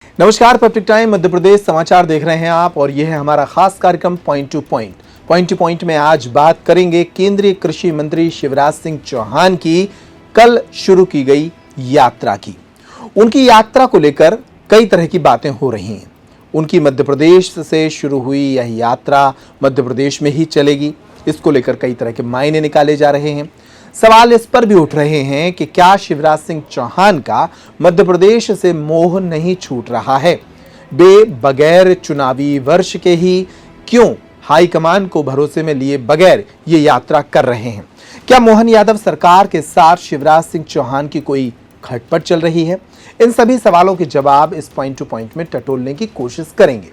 नमस्कार, public time Madhya Pradesh समाचार देख रहे हैं आप और यह है हमारा खास कार्यक्रम point two point. Point two point में आज बात करेंगे केंद्रीय कृषि मंत्री शिवराज सिंह चौहान की कल शुरू की गई यात्रा की। उनकी यात्रा को लेकर कई तरह की बातें हो रही हैं। उनकी मध्य प्रदेश से शुरू हुई यह यात्रा मध्य प्रदेश में ही चलेगी, इसको लेकर कई तरह के मायने निकाले जा रहे हैं। सवाल इस पर भी उठ रहे हैं कि क्या शिवराज सिंह चौहान का मध्य प्रदेश से मोह नहीं छूट रहा है? वे बगैर चुनावी वर्ष के ही क्यों हाईकमान को भरोसे में लिए बगैर ये यात्रा कर रहे हैं? क्या मोहन यादव सरकार के साथ शिवराज सिंह चौहान की कोई खटपट चल रही है? इन सभी सवालों के जवाब इस पॉइंट टू पॉइंट में टटोलने की कोशिश करेंगे।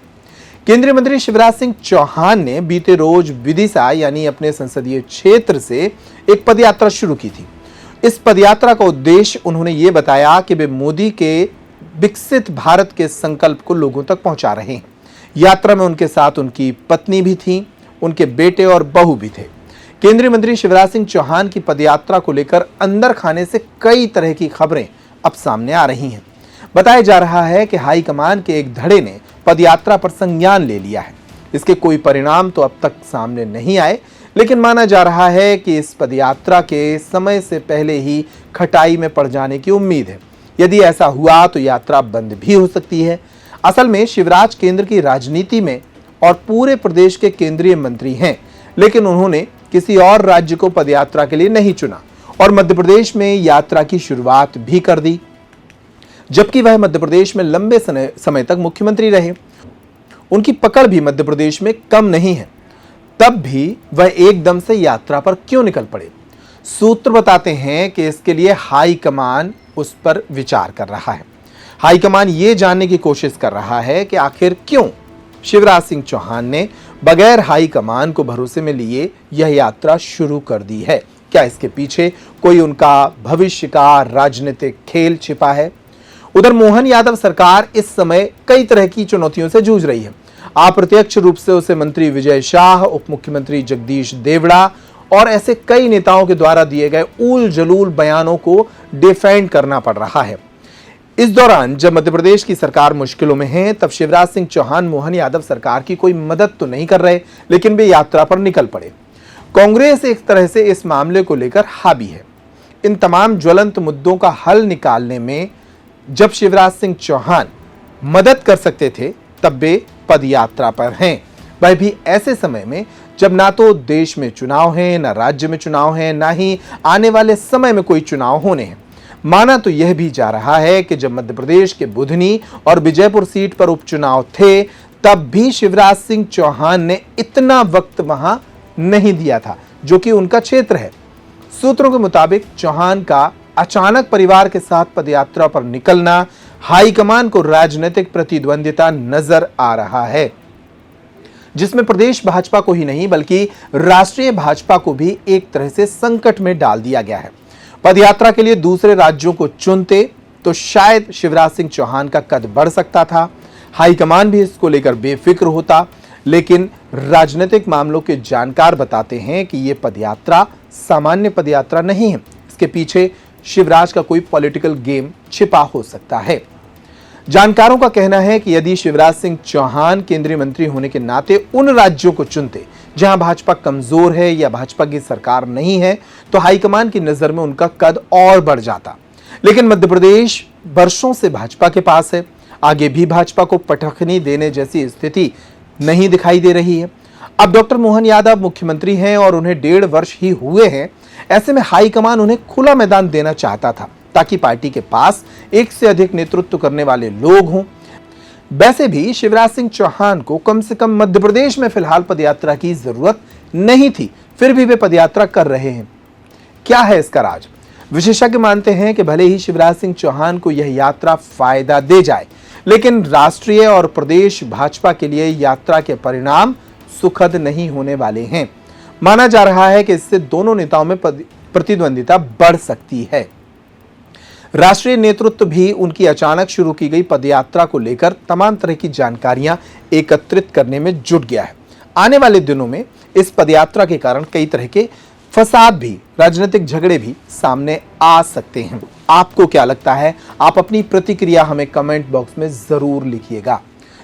केंद्रीय मंत्री शिवराज सिंह चौहान ने बीते रोज विदिशा यानी अपने संसदीय क्षेत्र से एक पदयात्रा शुरू की थी। इस पदयात्रा का उद्देश्य उन्होंने ये बताया कि वे मोदी के विकसित भारत के संकल्प को लोगों तक पहुंचा रहे हैं। यात्रा में उनके साथ उनकी पत्नी भी थी, उनके बेटे और बहू भी थे। केंद्रीय मंत्री शिवराज सिंह चौहान की पदयात्रा को लेकर अंदर खाने से कई तरह की खबरें अब सामने आ रही हैं। बताया जा रहा है कि हाईकमान के एक धड़े ने पदयात्रा पर संज्ञान ले लिया है। इसके कोई परिणाम तो अब तक सामने नहीं आए, लेकिन माना जा रहा है कि इस पदयात्रा के समय से पहले ही खटाई में पड़ जाने की उम्मीद है। यदि ऐसा हुआ तो यात्रा बंद भी हो सकती है। असल में शिवराज केंद्र की राजनीति में और पूरे प्रदेश के केंद्रीय मंत्री हैं, लेकिन उन्होंने किसी और राज्य को पदयात्रा के लिए नहीं चुना और मध्य प्रदेश में यात्रा की शुरुआत भी कर दी, जबकि वह मध्य प्रदेश में लंबे समय तक मुख्यमंत्री रहे। उनकी पकड़ भी मध्य प्रदेश में कम नहीं है, तब भी वह एकदम से यात्रा पर क्यों निकल पड़े? सूत्र बताते हैं कि इसके लिए हाईकमान उस पर विचार कर रहा है। हाईकमान ये जानने की कोशिश कर रहा है कि आखिर क्यों शिवराज सिंह चौहान ने बगैर हाईकमान को भरोसे में लिए यह यात्रा शुरू कर दी है। क्या इसके पीछे कोई उनका भविष्य का राजनीतिक खेल छिपा है? उधर मोहन यादव सरकार इस समय कई तरह की चुनौतियों से जूझ रही है। अप्रत्यक्ष रूप से उसे मंत्री विजय शाह, उप मुख्यमंत्री जगदीश देवड़ा और ऐसे कई नेताओं के द्वारा दिए गए ऊल जलूल बयानों को डिफेंड करना पड़ रहा है। इस दौरान जब मध्य प्रदेश की सरकार मुश्किलों में है, तब शिवराज सिंह चौहान मोहन यादव सरकार की कोई मदद तो नहीं कर रहे, लेकिन वे यात्रा पर निकल पड़े। कांग्रेस एक तरह से इस मामले को लेकर हावी है। इन तमाम ज्वलंत मुद्दों का हल निकालने में जब शिवराज सिंह चौहान मदद कर सकते थे, तब वे पदयात्रा पर हैं। वह भी ऐसे समय में जब ना तो देश में चुनाव है, ना राज्य में चुनाव है, ना ही आने वाले समय में कोई चुनाव होने हैं। माना तो यह भी जा रहा है कि जब मध्य प्रदेश के बुधनी और विजयपुर सीट पर उपचुनाव थे, तब भी शिवराज सिंह चौहान ने इतना वक्त वहां नहीं दिया था, जो कि उनका क्षेत्र है। सूत्रों के मुताबिक चौहान का अचानक परिवार के साथ पदयात्रा पर निकलना हाईकमान को राजनीतिक प्रतिद्वंदिता नजर आ रहा है, जिसमें प्रदेश भाजपा को ही नहीं बल्कि राष्ट्रीय भाजपा को भी एक तरह से संकट में डाल दिया गया है। पदयात्रा के लिए दूसरे राज्यों को चुनते तो शायद शिवराज सिंह चौहान का कद बढ़ सकता था, हाईकमान भी इसको लेकर बेफिक्र होता, लेकिन राजनीतिक मामलों के जानकार बताते हैं कि यह पदयात्रा सामान्य पदयात्रा नहीं है। इसके पीछे शिवराज का कोई पॉलिटिकल गेम छिपा हो सकता है। जानकारों का कहना है कि यदि शिवराज सिंह चौहान केंद्रीय मंत्री होने के नाते उन राज्यों को चुनते जहां भाजपा कमजोर है या भाजपा की सरकार नहीं है, तो हाईकमान की नजर में उनका कद और बढ़ जाता। लेकिन मध्य प्रदेश वर्षों से भाजपा के पास है, आगे भी भाजपा को पटखनी देने जैसी स्थिति नहीं दिखाई दे रही है। अब डॉक्टर मोहन यादव मुख्यमंत्री हैं और उन्हें 1.5 वर्ष ही हुए हैं। ऐसे में हाईकमान उन्हें खुला मैदान देना चाहता था, ताकि पार्टी के पास एक से अधिक नेतृत्व करने वाले लोग हों। वैसे भी शिवराज सिंह चौहान को कम से कम मध्य प्रदेश में फिलहाल पदयात्रा की जरूरत नहीं थी, फिर भी वे पदयात्रा कर रहे हैं। क्या है इसका राज? विशेषज्ञ मानते हैं कि भले ही शिवराज सिंह चौहान को यह यात्रा फायदा दे जाए, लेकिन राष्ट्रीय और प्रदेश भाजपा के लिए यात्रा के परिणाम सुखद नहीं होने वाले हैं। माना जा रहा है कि इससे दोनों नेताओं में प्रतिद्वंदिता बढ़ सकती है। राष्ट्रीय नेतृत्व भी उनकी अचानक शुरू की गई पदयात्रा को लेकर तमाम तरह की जानकारियां एकत्रित करने में जुट गया है। आने वाले दिनों में इस पदयात्रा के कारण कई तरह के फसाद भी, राजनीतिक झगड़े भी सामने आ सकते हैं। आपको क्या लगता है? आप अपनी प्रतिक्रिया हमें कमेंट बॉक्स में जरूर लिखिएगा।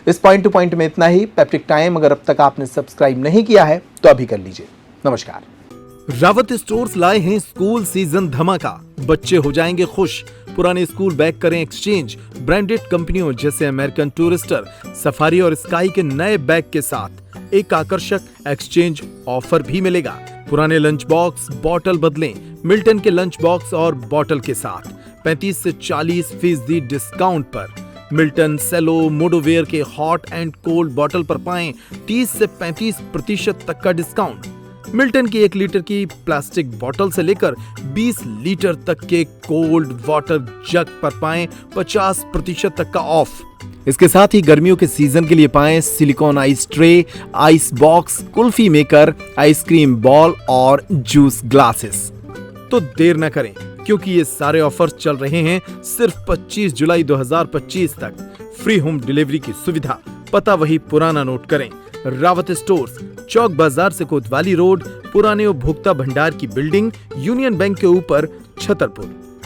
इस पॉइंट टू पॉइंट में इतना ही। पेप्टिक टाइम अगर अब तक आपने सब्सक्राइब नहीं किया है तो अभी कर लीजिए। नमस्कार। रावत स्टोर्स लाए हैं स्कूल सीजन धमाका। बच्चे हो जाएंगे खुश। पुराने स्कूल बैग करें एक्सचेंज। ब्रांडेड कंपनियों जैसे अमेरिकन टूरिस्टर, सफारी और स्काई के नए बैग के साथ एक आकर्षक एक्सचेंज ऑफर भी मिलेगा। पुराने लंच बॉक्स बॉटल बदलें मिल्टन के लंच बॉक्स और बॉटल के साथ 35 से 40% डिस्काउंट पर। मिल्टन, सेलो, मोडोवेयर के हॉट एंड कोल्ड बॉटल पर पाएं 30 से 35% तक का डिस्काउंट। मिल्टन की 1 लीटर की प्लास्टिक बोतल से लेकर 20 लीटर तक के कोल्ड वाटर जग पर पाएं 50% तक का ऑफ। इसके साथ ही गर्मियों के सीजन के लिए पाएं silicon ice tray, ice box, kulfi maker, ice cream ball और जूस ग्लासेस। तो देर न करें, क्योंकि ये सारे ऑफर्स चल रहे हैं सिर्फ 25 जुलाई 2025 तक। फ्री होम डिलीवरी की सुविधा। पता वही पुराना नोट करें। रावत स्टोर्स, चौक बाजार से कोतवाली रोड, पुराने उपभोक्ता भंडार की बिल्डिंग, यूनियन बैंक के ऊपर, छतरपुर।